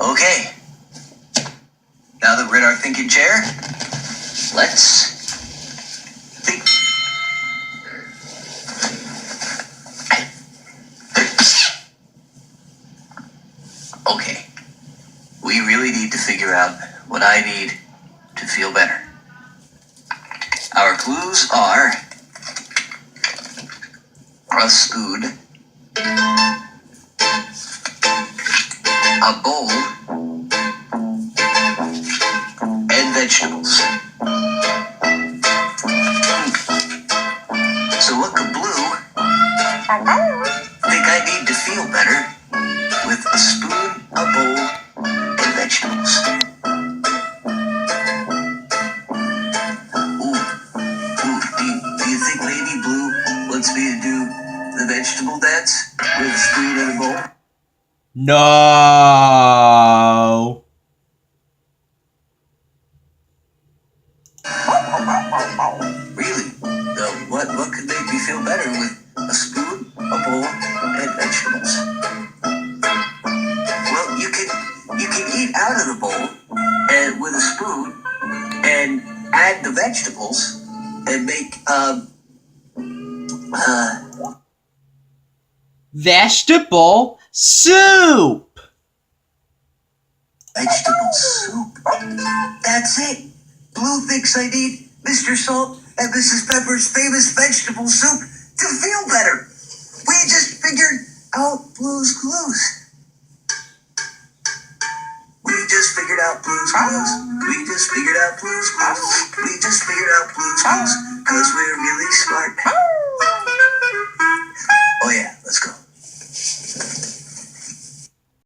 Okay. Now that we're in our thinking chair, let's think. Okay. We really need to figure out what I need to feel better. Our clues are a spoon, a bowl, and vegetables. So what could Blue think I need to feel better with a spoon, a bowl, and vegetables? Do you think maybe Blue wants me to do the vegetable dance with a spoon and a bowl? No. Really? What could make me feel better with a spoon, a bowl, and vegetables? Well, you can eat out of the bowl and with a spoon and add the vegetables and make Vegetable soup. vegetable soup. That's it. Blue thinks I need Mr. Salt and Mrs. Pepper's famous vegetable soup to feel better. We just figured out Blue's clues. We just figured out Blue's clues. We just figured out Blue's clues. We just figured out Blue's clues. Cause we're really smart. Oh yeah.